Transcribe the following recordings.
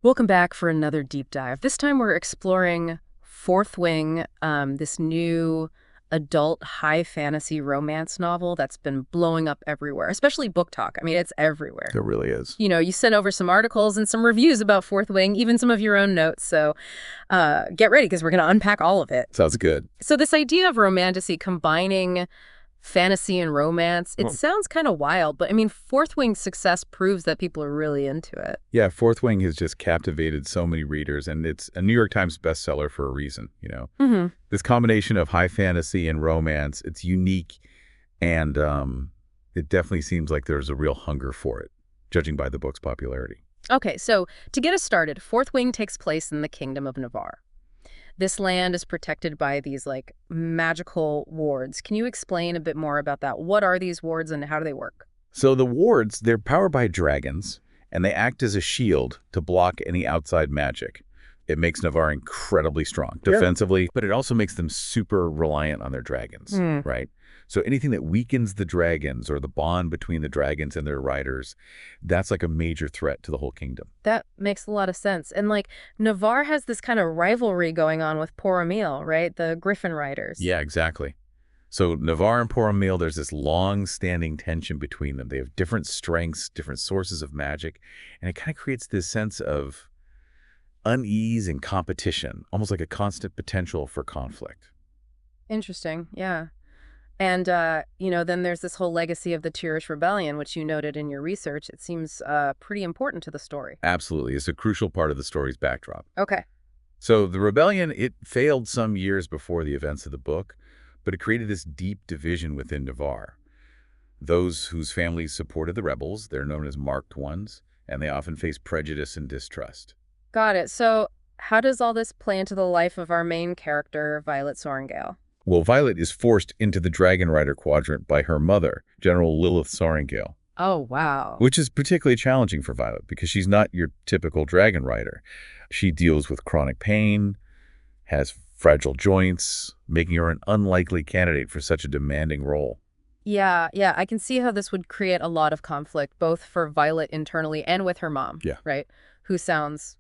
Welcome back for another deep dive. This time we're exploring Fourth Wing, this new adult high fantasy romance novel that's been blowing up everywhere, especially Book Talk. I mean, it's everywhere. It really is. You know, you sent over some articles and some reviews about Fourth Wing, even some of your own notes. So get ready because we're going to unpack all of it. Sounds good. So this idea of romantasy combining fantasy and romance, it sounds kind of wild, but I mean, Fourth Wing's success proves that people are really into it. Yeah, Fourth Wing has just captivated so many readers, and it's a New York Times bestseller for a reason, you know? This combination of high fantasy and romance, it's unique, and it definitely seems like there's a real hunger for it, judging by the book's popularity. Okay, so to get us started, Fourth Wing takes place in the Kingdom of Navarre. This land is protected by these, like, magical wards. Can you explain a bit more about that? What are these wards and how do they work? So the wards, they're powered by dragons, and they act as a shield to block any outside magic. It makes Navarre incredibly strong defensively, but it also makes them super reliant on their dragons, right? So anything that weakens the dragons or the bond between the dragons and their riders, that's like a major threat to the whole kingdom. That makes a lot of sense. And, like, Navarre has this kind of rivalry going on with Port-Emil, right? The Griffin Riders. Yeah, exactly. So Navarre and Port-Emil, there's this long-standing tension between them. They have different strengths, different sources of magic, and it kind of creates this sense of unease and competition, almost like a constant potential for conflict. Interesting, yeah. And, you know, then there's this whole legacy of the Tyrrish Rebellion, which you noted in your research. It seems pretty important to the story. Absolutely. It's a crucial part of the story's backdrop. Okay. So the rebellion, it failed some years before the events of the book, but it created this deep division within Navarre. Those whose families supported the rebels, they're known as marked ones, and they often face prejudice and distrust. Got it. So how does all this play into the life of our main character, Violet Sorrengail? Well, Violet is forced into the Dragon Rider quadrant by her mother, General Lilith Sorrengail, Oh, wow. which is particularly challenging for Violet because she's not your typical Dragon Rider. She deals with chronic pain, has fragile joints, making her an unlikely candidate for such a demanding role. Yeah, I can see how this would create a lot of conflict, both for Violet internally and with her mom, Yeah. right? Who sounds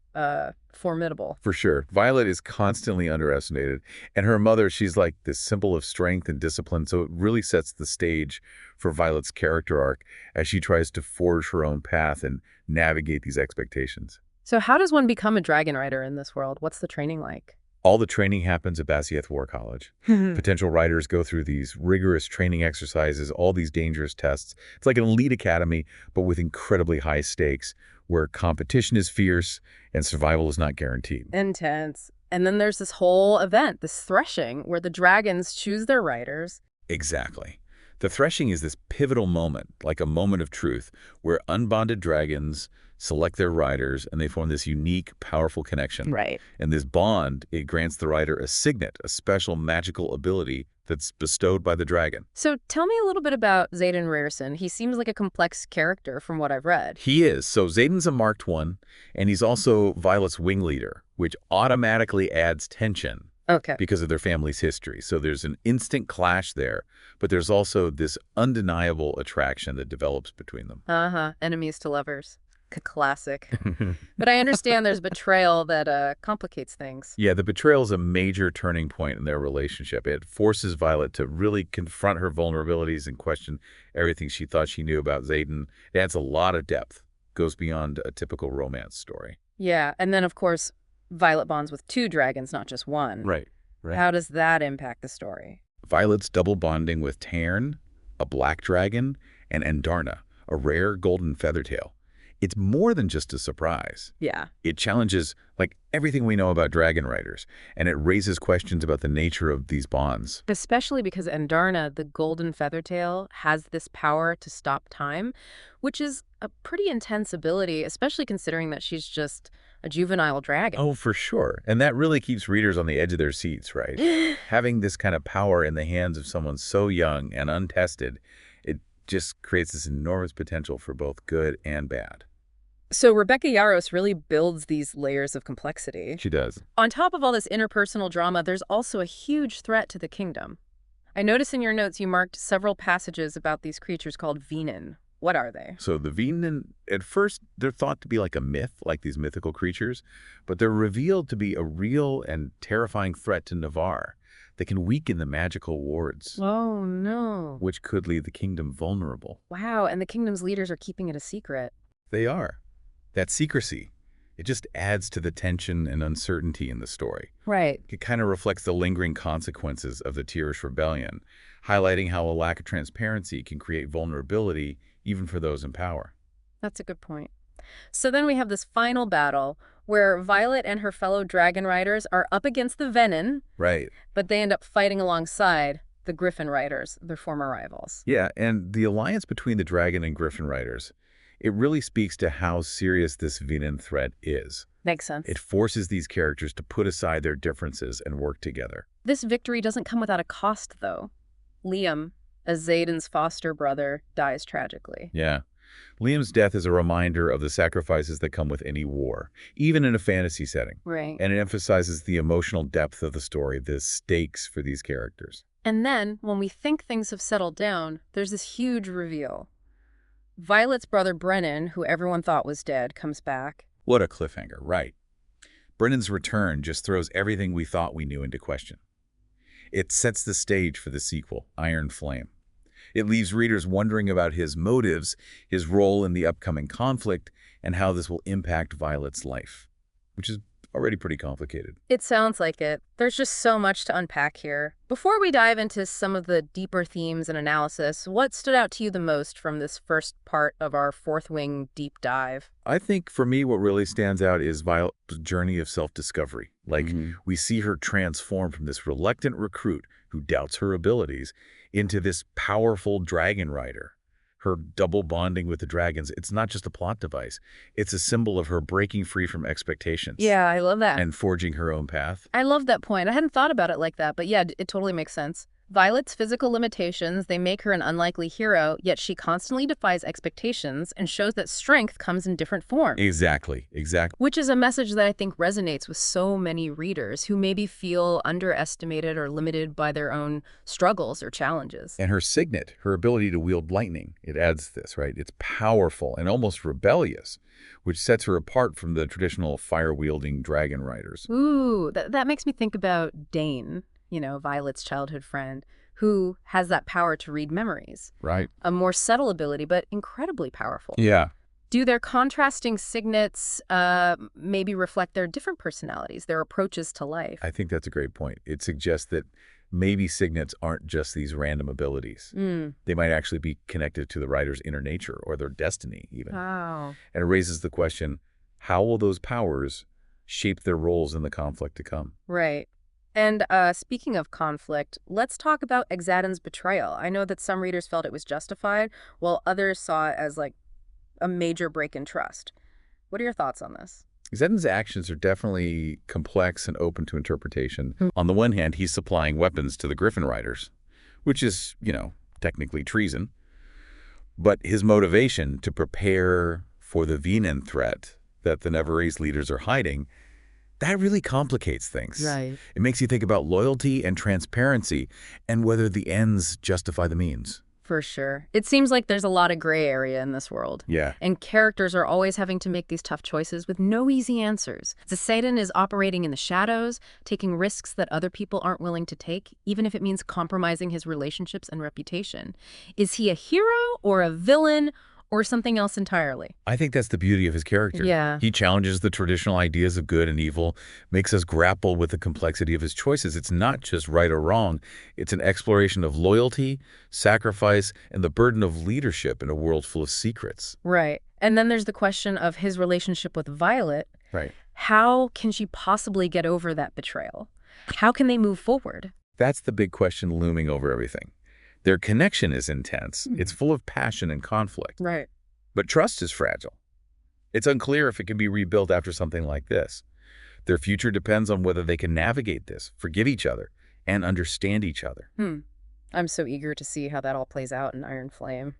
formidable. For sure. Violet is constantly underestimated, and her mother, she's like this symbol of strength and discipline, so it really sets the stage for Violet's character arc as she tries to forge her own path and navigate these expectations. So how does one become a dragon rider in this world? What's the training like? All the training happens at Bassieth War College. Potential riders go through these rigorous training exercises, all these dangerous tests. It's like an elite academy, but with incredibly high stakes, where competition is fierce and survival is not guaranteed. Intense. And then there's this whole event, this threshing, where the dragons choose their riders. Exactly. The threshing is this pivotal moment, like a moment of truth, where unbonded dragons select their riders and they form this unique, powerful connection. Right. And this bond, it grants the rider a signet, a special magical ability that's bestowed by the dragon. So tell me a little bit about Xaden Rierson. He seems like a complex character from what I've read. He is. So Xaden's a marked one, and he's also Violet's wing leader, which automatically adds tension Okay. because of their family's history. So there's an instant clash there, but there's also this undeniable attraction that develops between them. Enemies to lovers. Classic. But I understand there's betrayal that complicates things. Yeah, the betrayal is a major turning point in their relationship. It forces Violet to really confront her vulnerabilities and question everything she thought she knew about Xaden. It adds a lot of depth, goes beyond a typical romance story. Yeah, and then, of course, Violet bonds with two dragons, not just one. Right. How does that impact the story? Violet's double bonding with Tairn, a black dragon, and Andarna, a rare golden feathertail. It's more than just a surprise. Yeah. It challenges, like, everything we know about dragon riders, and it raises questions about the nature of these bonds. Especially because Andarna, the golden feathertail, has this power to stop time, which is a pretty intense ability, especially considering that she's just a juvenile dragon. Oh, for sure. And that really keeps readers on the edge of their seats, right? Having this kind of power in the hands of someone so young and untested, it just creates this enormous potential for both good and bad. So Rebecca Yarros really builds these layers of complexity. She does. On top of all this interpersonal drama, there's also a huge threat to the kingdom. I notice in your notes you marked several passages about these creatures called Venin. What are they? So the Venan, at first, they're thought to be like a myth, like these mythical creatures, but they're revealed to be a real and terrifying threat to Navarre. They can weaken the magical wards, Oh, no. which could leave the kingdom vulnerable. Wow, and the kingdom's leaders are keeping it a secret. They are. That secrecy, it just adds to the tension and uncertainty in the story. Right. It kind of reflects the lingering consequences of the Tyrrish rebellion, highlighting how a lack of transparency can create vulnerability even for those in power. That's a good point. So then we have this final battle where Violet and her fellow dragon riders are up against the Venin, Right. but they end up fighting alongside the Griffin riders, their former rivals. Yeah, and the alliance between the dragon and griffin riders, it really speaks to how serious this Venan threat is. Makes sense. It forces these characters to put aside their differences and work together. This victory doesn't come without a cost, though. Liam, as Xaden's foster brother, dies tragically. Yeah. Liam's death is a reminder of the sacrifices that come with any war, even in a fantasy setting. Right. And it emphasizes the emotional depth of the story, the stakes for these characters. And then, when we think things have settled down, there's this huge reveal. Violet's brother Brennan, who everyone thought was dead, comes back. What a cliffhanger, right. Brennan's return just throws everything we thought we knew into question. It sets the stage for the sequel, Iron Flame. It leaves readers wondering about his motives, his role in the upcoming conflict, and how this will impact Violet's life, which is already pretty complicated. It sounds like it. There's just so much to unpack here. Before we dive into some of the deeper themes and analysis, what stood out to you the most from this first part of our Fourth Wing deep dive? I think for me what really stands out is Violet's journey of self-discovery. We see her transform from this reluctant recruit who doubts her abilities into this powerful dragon rider. Her double bonding with the dragons, it's not just a plot device. It's a symbol of her breaking free from expectations. Yeah, I love that. And forging her own path. I love that point. I hadn't thought about it like that, but yeah, it totally makes sense. Violet's physical limitations, they make her an unlikely hero, yet she constantly defies expectations and shows that strength comes in different forms. Exactly. Which is a message that I think resonates with so many readers who maybe feel underestimated or limited by their own struggles or challenges. And her signet, her ability to wield lightning, it adds this, right? It's powerful and almost rebellious, which sets her apart from the traditional fire-wielding dragon riders. Ooh, that makes me think about Dane, Violet's childhood friend, who has that power to read memories. Right. A more subtle ability, but incredibly powerful. Yeah. Do their contrasting signets maybe reflect their different personalities, their approaches to life? I think that's a great point. It suggests that maybe signets aren't just these random abilities. They might actually be connected to the writer's inner nature or their destiny even. Wow. And it raises the question, how will those powers shape their roles in the conflict to come? Right. And speaking of conflict, let's talk about Exaden's betrayal. I know that some readers felt it was justified, while others saw it as like a major break in trust. What are your thoughts on this? Xaden's actions are definitely complex and open to interpretation. On the one hand, he's supplying weapons to the Griffin Riders, which is, technically treason. But his motivation to prepare for the Venan threat that the Navarrese leaders are hiding, that really complicates things. Right. It makes you think about loyalty and transparency and whether the ends justify the means. For sure. It seems like there's a lot of gray area in this world. Yeah. And characters are always having to make these tough choices with no easy answers. Xaden is operating in the shadows, taking risks that other people aren't willing to take, even if it means compromising his relationships and reputation. Is he a hero or a villain or something else entirely? I think that's the beauty of his character. Yeah. He challenges the traditional ideas of good and evil, makes us grapple with the complexity of his choices. It's not just right or wrong. It's an exploration of loyalty, sacrifice, and the burden of leadership in a world full of secrets. Right. And then there's the question of his relationship with Violet. Right. How can she possibly get over that betrayal? How can they move forward? That's the big question looming over everything. Their connection is intense. It's full of passion and conflict. Right. But trust is fragile. It's unclear if it can be rebuilt after something like this. Their future depends on whether they can navigate this, forgive each other, and understand each other. I'm so eager to see how that all plays out in Iron Flame.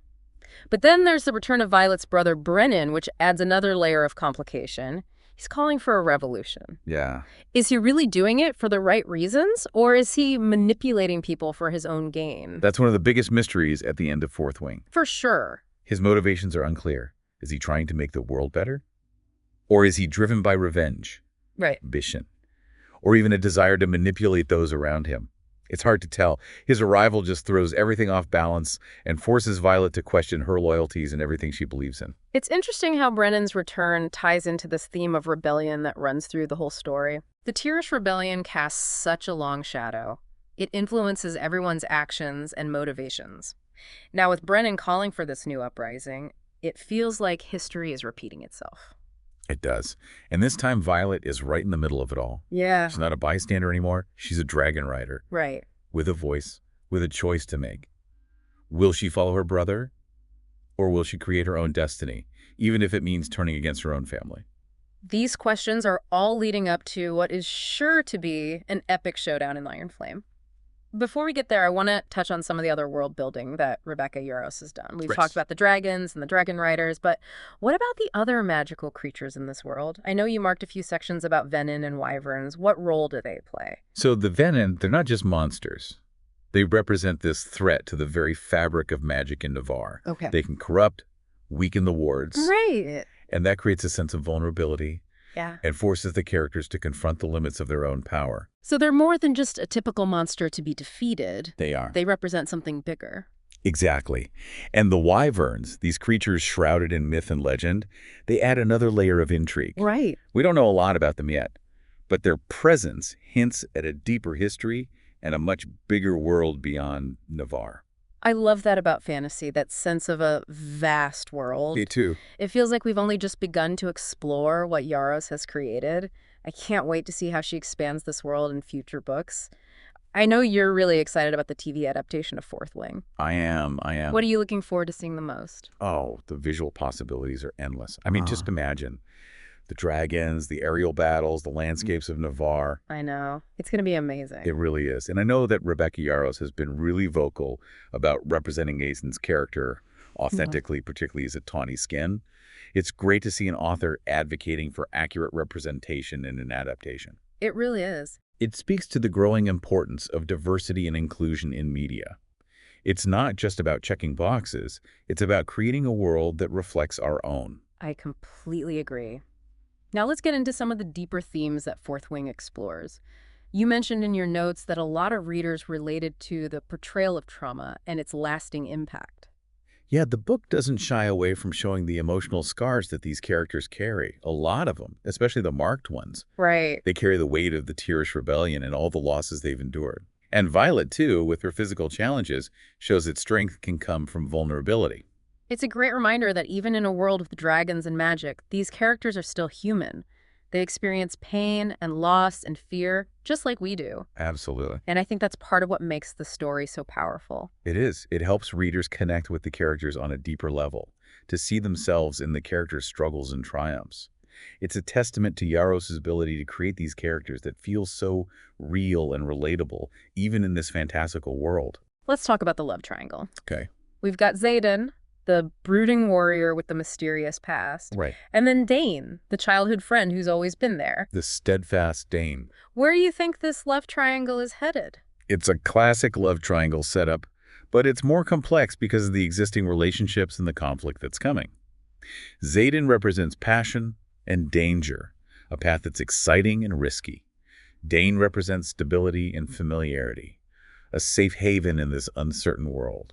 But then there's the return of Violet's brother Brennan, which adds another layer of complication. He's calling for a revolution. Yeah. Is he really doing it for the right reasons, or is he manipulating people for his own gain? That's one of the biggest mysteries at the end of Fourth Wing. For sure. His motivations are unclear. Is he trying to make the world better? Or is he driven by revenge, Right. ambition, or even a desire to manipulate those around him? It's hard to tell. His arrival just throws everything off balance and forces Violet to question her loyalties and everything she believes in. It's interesting how Brennan's return ties into this theme of rebellion that runs through the whole story. The Tyrrish rebellion casts such a long shadow. It influences everyone's actions and motivations. Now, with Brennan calling for this new uprising, it feels like history is repeating itself. It does. And this time, Violet is right in the middle of it all. Yeah. She's not a bystander anymore. She's a dragon rider. Right. With a voice, with a choice to make. Will she follow her brother? Or will she create her own destiny, even if it means turning against her own family? These questions are all leading up to what is sure to be an epic showdown in Iron Flame. Before we get there, I want to touch on some of the other world building that Rebecca Yarros has done. We've talked about the dragons and the dragon riders, but what about the other magical creatures in this world? I know you marked a few sections about venin and wyverns. What role do they play? So the venin, they're not just monsters. They represent this threat to the very fabric of magic in Navarre. Okay. They can corrupt, weaken the wards. Right. And that creates a sense of vulnerability. Yeah. And forces the characters to confront the limits of their own power. So they're more than just a typical monster to be defeated. They are. They represent something bigger. Exactly. And the wyverns, these creatures shrouded in myth and legend, they add another layer of intrigue. Right. We don't know a lot about them yet, but their presence hints at a deeper history and a much bigger world beyond Navarre. I love that about fantasy, that sense of a vast world. Me too. It feels like we've only just begun to explore what Yarros has created. I can't wait to see how she expands this world in future books. I know you're really excited about the TV adaptation of Fourth Wing. I am. What are you looking forward to seeing the most? Oh, the visual possibilities are endless. I mean, just imagine the dragons, the aerial battles, the landscapes of Navarre. I know. It's going to be amazing. It really is. And I know that Rebecca Yarros has been really vocal about representing Aeson's character authentically, particularly as a tawny skin. It's great to see an author advocating for accurate representation in an adaptation. It really is. It speaks to the growing importance of diversity and inclusion in media. It's not just about checking boxes. It's about creating a world that reflects our own. I completely agree. Now let's get into some of the deeper themes that Fourth Wing explores. You mentioned in your notes that a lot of readers related to the portrayal of trauma and its lasting impact. Yeah, the book doesn't shy away from showing the emotional scars that these characters carry. A lot of them, especially the marked ones. Right. They carry the weight of the Tyrrish rebellion and all the losses they've endured. And Violet, too, with her physical challenges, shows that strength can come from vulnerability. It's a great reminder that even in a world with dragons and magic, these characters are still human. They experience pain and loss and fear, just like we do. Absolutely. And I think that's part of what makes the story so powerful. It is. It helps readers connect with the characters on a deeper level, to see themselves in the characters' struggles and triumphs. It's a testament to Yarros' ability to create these characters that feel so real and relatable, even in this fantastical world. Let's talk about the love triangle. Okay. We've got Xaden, the brooding warrior with the mysterious past. Right. And then Dane, the childhood friend who's always been there. The steadfast Dane. Where do you think this love triangle is headed? It's a classic love triangle setup, but it's more complex because of the existing relationships and the conflict that's coming. Xaden represents passion and danger, a path that's exciting and risky. Dane represents stability and familiarity, a safe haven in this uncertain world.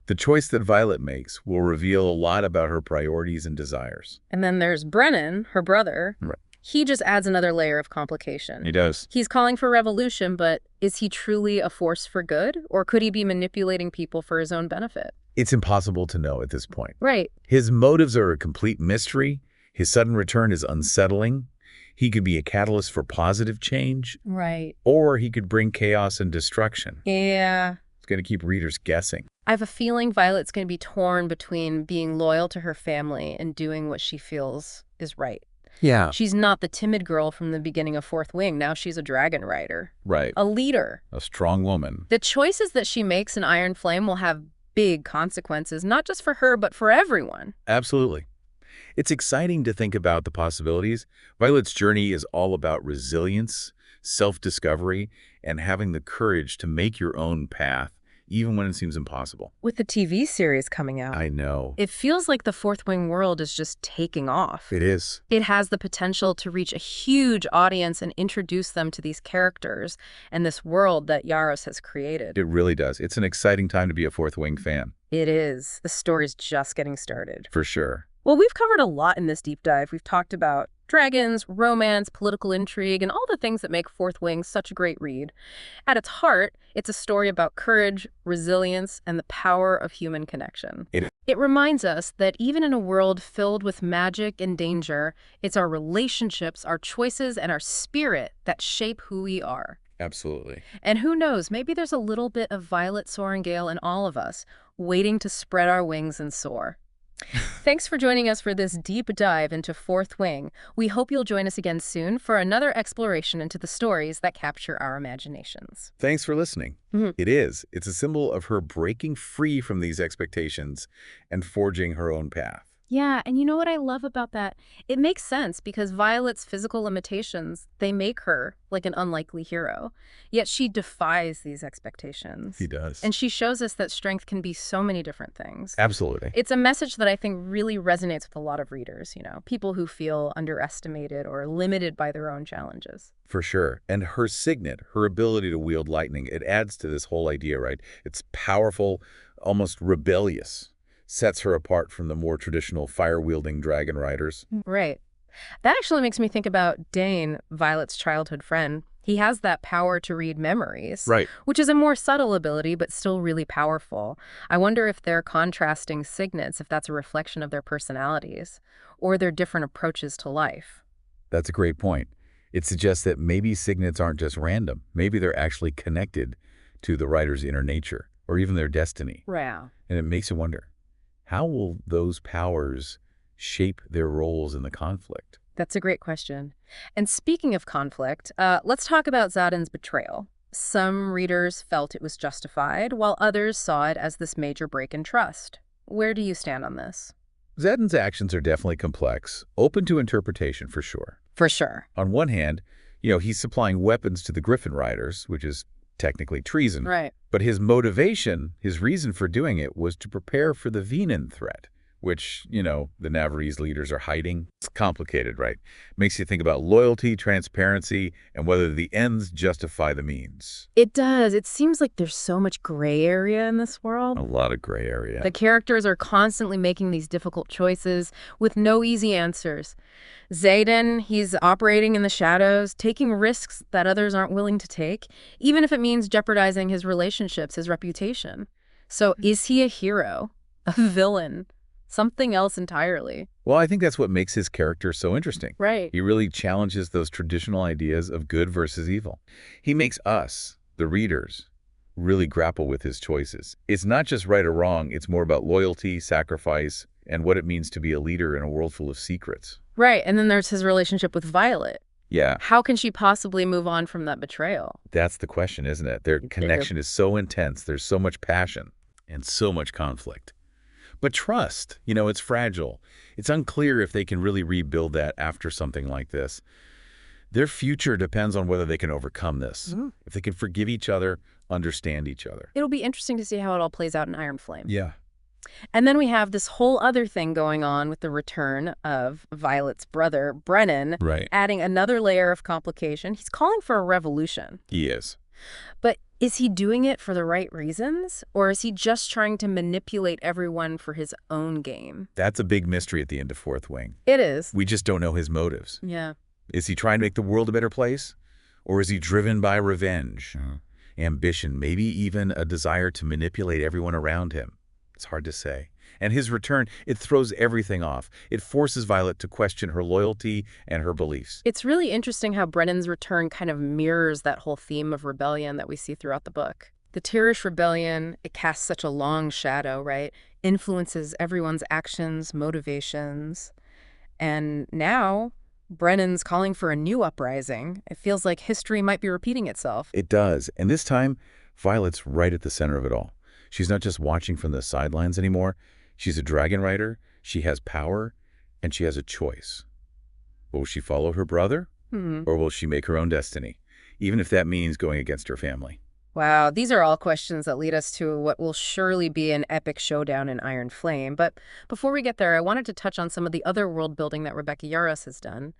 The choice that Violet makes will reveal a lot about her priorities and desires. And then there's Brennan, her brother. Right. He just adds another layer of complication. He does. He's calling for revolution, but is he truly a force for good? Or could he be manipulating people for his own benefit? It's impossible to know at this point. Right. His motives are a complete mystery. His sudden return is unsettling. He could be a catalyst for positive change. Right. Or he could bring chaos and destruction. Yeah. It's going to keep readers guessing. I have a feeling Violet's going to be torn between being loyal to her family and doing what she feels is right. Yeah. She's not the timid girl from the beginning of Fourth Wing. Now she's a dragon rider. Right. A leader. A strong woman. The choices that she makes in Iron Flame will have big consequences, not just for her, but for everyone. Absolutely. It's exciting to think about the possibilities. Violet's journey is all about resilience, self-discovery, and having the courage to make your own path, even when it seems impossible. With the TV series coming out, I know. it feels like the Fourth Wing world is just taking off. It is. It has the potential to reach a huge audience and introduce them to these characters and this world that Yarros has created. It really does. It's an exciting time to be a Fourth Wing fan. It is. The story's just getting started. For sure. Well, we've covered a lot in this deep dive. We've talked about dragons, romance, political intrigue, and all the things that make Fourth Wing such a great read. At its heart, it's a story about courage, resilience, and the power of human connection. It reminds us that even in a world filled with magic and danger, it's our relationships, our choices, and our spirit that shape who we are. Absolutely. And who knows, maybe there's a little bit of Violet Sorrengail in all of us, waiting to spread our wings and soar. Thanks for joining us for this deep dive into Fourth Wing. We hope you'll join us again soon for another exploration into the stories that capture our imaginations. Thanks for listening. It is. It's a symbol of her breaking free from these expectations and forging her own path. Yeah, and you know what I love about that? It makes sense because Violet's physical limitations, they make her like an unlikely hero. Yet she defies these expectations. She does. And she shows us that strength can be so many different things. Absolutely. It's a message that I think really resonates with a lot of readers, people who feel underestimated or limited by their own challenges. For sure. And her signet, her ability to wield lightning, it adds to this whole idea, right? It's powerful, almost rebellious. Sets her apart from the more traditional fire-wielding dragon riders. Right. That actually makes me think about Dane, Violet's childhood friend. He has that power to read memories, Right. which is a more subtle ability, but still really powerful. I wonder if they're contrasting signets, if that's a reflection of their personalities or their different approaches to life. That's a great point. It suggests that maybe signets aren't just random. Maybe they're actually connected to the rider's inner nature or even their destiny. Wow. And it makes you wonder, how will those powers shape their roles in the conflict? That's a great question. And speaking of conflict, let's talk about Xaden's betrayal. Some readers felt it was justified, while others saw it as this major break in trust. Where do you stand on this? Xaden's actions are definitely complex, open to interpretation for sure. For sure. On one hand, he's supplying weapons to the Griffin Riders, which is technically treason. Right. But his motivation, his reason for doing it was to prepare for the Venan threat, which, the Navarrese leaders are hiding. It's complicated, right? Makes you think about loyalty, transparency, and whether the ends justify the means. It does. It seems like there's so much gray area in this world. A lot of gray area. The characters are constantly making these difficult choices with no easy answers. Xaden, he's operating in the shadows, taking risks that others aren't willing to take, even if it means jeopardizing his relationships, his reputation. So is he a hero? A villain? Something else entirely? Well, I think that's what makes his character so interesting. Right. He really challenges those traditional ideas of good versus evil. He makes us, the readers, really grapple with his choices. It's not just right or wrong, it's more about loyalty, sacrifice, and what it means to be a leader in a world full of secrets. Right, and then there's his relationship with Violet. Yeah. How can she possibly move on from that betrayal? That's the question, isn't it? Their connection is so intense, there's so much passion and so much conflict. But trust, it's fragile. It's unclear if they can really rebuild that after something like this. Their future depends on whether they can overcome this, if they can forgive each other, understand each other. It'll be interesting to see how it all plays out in Iron Flame. Yeah. And then we have this whole other thing going on with the return of Violet's brother, Brennan, Right. adding another layer of complication. He's calling for a revolution. He is. But is he doing it for the right reasons? Or is he just trying to manipulate everyone for his own game? That's a big mystery at the end of Fourth Wing. It is. We just don't know his motives. Yeah. Is he trying to make the world a better place? Or is he driven by revenge, ambition, maybe even a desire to manipulate everyone around him? It's hard to say. And his return, it throws everything off. It forces Violet to question her loyalty and her beliefs. It's really interesting how Brennan's return kind of mirrors that whole theme of rebellion that we see throughout the book. The Tirish rebellion, it casts such a long shadow, right? Influences everyone's actions, motivations. And now, Brennan's calling for a new uprising. It feels like history might be repeating itself. It does. And this time, Violet's right at the center of it all. She's not just watching from the sidelines anymore. She's a dragon rider, she has power, and she has a choice. Will she follow her brother, or will she make her own destiny, even if that means going against her family? Wow, these are all questions that lead us to what will surely be an epic showdown in Iron Flame. But before we get there, I wanted to touch on some of the other world building that Rebecca Yarros has done.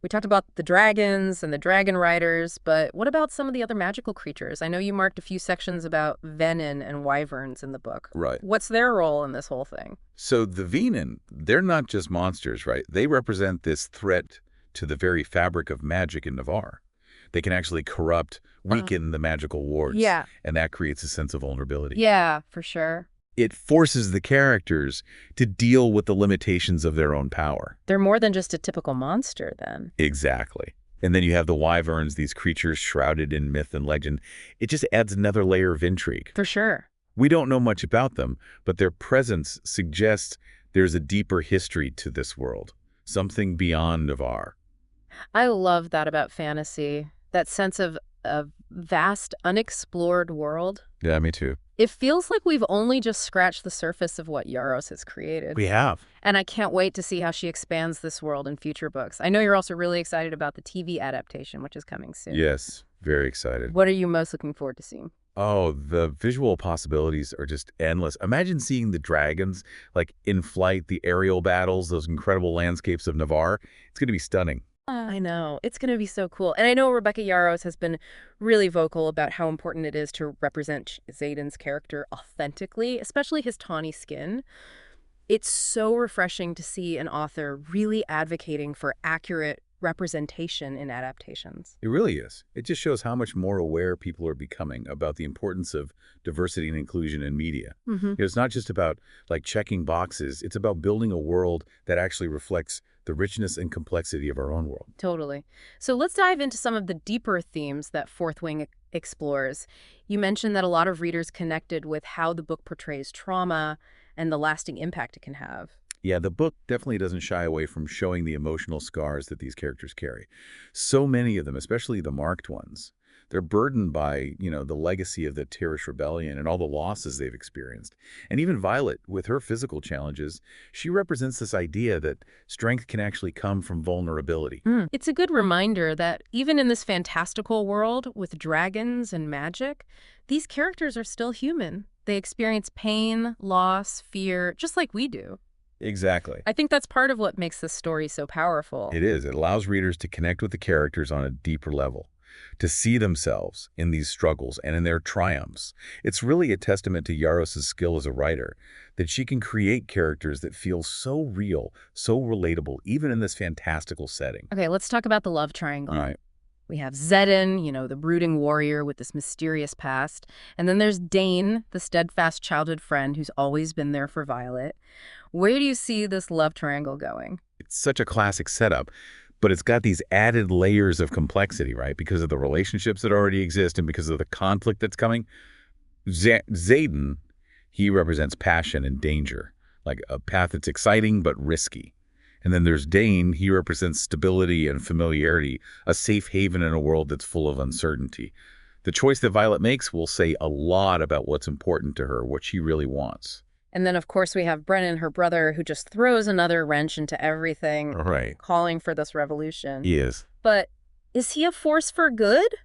We talked about the dragons and the dragon riders, but what about some of the other magical creatures? I know you marked a few sections about venin and wyverns in the book. Right. What's their role in this whole thing? So the Venin, they're not just monsters, right? They represent this threat to the very fabric of magic in Navarre. They can actually corrupt, weaken the magical wards, Yeah. and that creates a sense of vulnerability. Yeah, for sure. It forces the characters to deal with the limitations of their own power. They're more than just a typical monster, then. Exactly. And then you have the wyverns, these creatures shrouded in myth and legend. It just adds another layer of intrigue. For sure. We don't know much about them, but their presence suggests there's a deeper history to this world, something beyond Navarre. I love that about fantasy, that sense of a vast, unexplored world. Yeah, me too. It feels like we've only just scratched the surface of what Yarros has created. We have. And I can't wait to see how she expands this world in future books. I know you're also really excited about the TV adaptation, which is coming soon. Yes, very excited. What are you most looking forward to seeing? Oh, the visual possibilities are just endless. Imagine seeing the dragons, like in flight, the aerial battles, those incredible landscapes of Navarre. It's going to be stunning. I know. It's going to be so cool. And I know Rebecca Yarros has been really vocal about how important it is to represent Xaden's character authentically, especially his tawny skin. It's so refreshing to see an author really advocating for accurate representation in adaptations. It really is. It just shows how much more aware people are becoming about the importance of diversity and inclusion in media. It's not just about like checking boxes. It's about building a world that actually reflects the richness and complexity of our own world. Totally. So let's dive into some of the deeper themes that Fourth Wing explores. You mentioned that a lot of readers connected with how the book portrays trauma and the lasting impact it can have. Yeah, the book definitely doesn't shy away from showing the emotional scars that these characters carry. So many of them, especially the marked ones, they're burdened by, the legacy of the Tirish Rebellion and all the losses they've experienced. And even Violet, with her physical challenges, she represents this idea that strength can actually come from vulnerability. It's a good reminder that even in this fantastical world with dragons and magic, these characters are still human. They experience pain, loss, fear, just like we do. Exactly. I think that's part of what makes this story so powerful. It is. It allows readers to connect with the characters on a deeper level, to see themselves in these struggles and in their triumphs. It's really a testament to Yarros' skill as a writer, that she can create characters that feel so real, so relatable, even in this fantastical setting. Okay, let's talk about the love triangle. All right. We have Xaden, the brooding warrior with this mysterious past. And then there's Dane, the steadfast childhood friend who's always been there for Violet. Where do you see this love triangle going? It's such a classic setup, but it's got these added layers of complexity, right? Because of the relationships that already exist and because of the conflict that's coming. Xaden, he represents passion and danger, like a path that's exciting but risky. And then there's Dane, he represents stability and familiarity, a safe haven in a world that's full of uncertainty. The choice that Violet makes will say a lot about what's important to her, what she really wants. And then, of course, we have Brennan, her brother, who just throws another wrench into everything, Right. calling for this revolution. He is. But is he a force for good?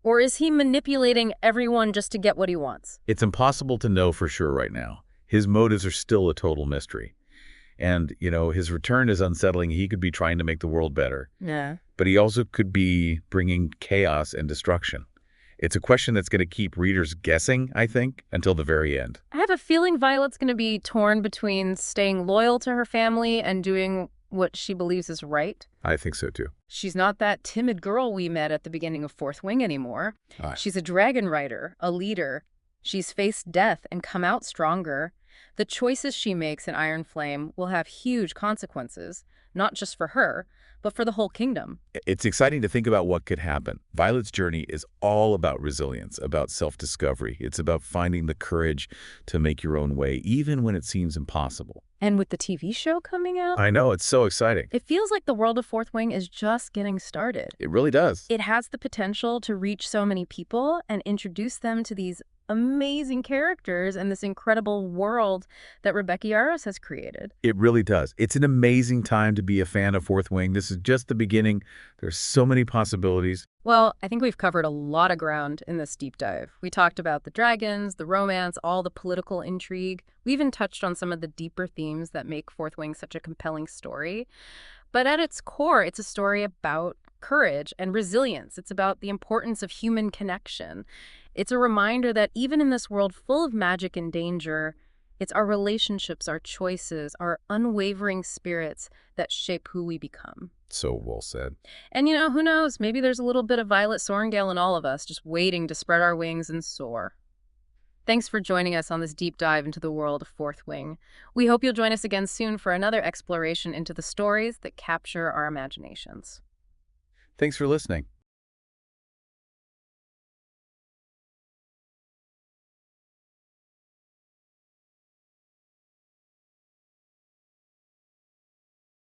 Or is he manipulating everyone just to get what he wants? It's impossible to know for sure right now. His motives are still a total mystery. And, his return is unsettling. He could be trying to make the world better. Yeah. But he also could be bringing chaos and destruction. It's a question that's going to keep readers guessing, I think, until the very end. I have a feeling Violet's going to be torn between staying loyal to her family and doing what she believes is right. I think so, too. She's not that timid girl we met at the beginning of Fourth Wing anymore. She's a dragon rider, a leader. She's faced death and come out stronger. The choices she makes in Iron Flame will have huge consequences, not just for her, but for the whole kingdom. It's exciting to think about what could happen. Violet's journey is all about resilience, about self-discovery. It's about finding the courage to make your own way, even when it seems impossible. And with the TV show coming out, I know, it's so exciting. it feels like the world of Fourth Wing is just getting started. It really does. It has the potential to reach so many people and introduce them to these amazing characters and this incredible world that Rebecca Yarros has created. It really does. It's an amazing time to be a fan of Fourth Wing. This is just the beginning. There's so many possibilities. Well, I think we've covered a lot of ground in this deep dive. We talked about the dragons, the romance, all the political intrigue. We even touched on some of the deeper themes that make Fourth Wing such a compelling story. But at its core, it's a story about courage and resilience. It's about the importance of human connection. It's a reminder that even in this world full of magic and danger, it's our relationships, our choices, our unwavering spirits that shape who we become. So well said. And who knows? Maybe there's a little bit of Violet Sorrengail in all of us, just waiting to spread our wings and soar. Thanks for joining us on this deep dive into the world of Fourth Wing. We hope you'll join us again soon for another exploration into the stories that capture our imaginations. Thanks for listening.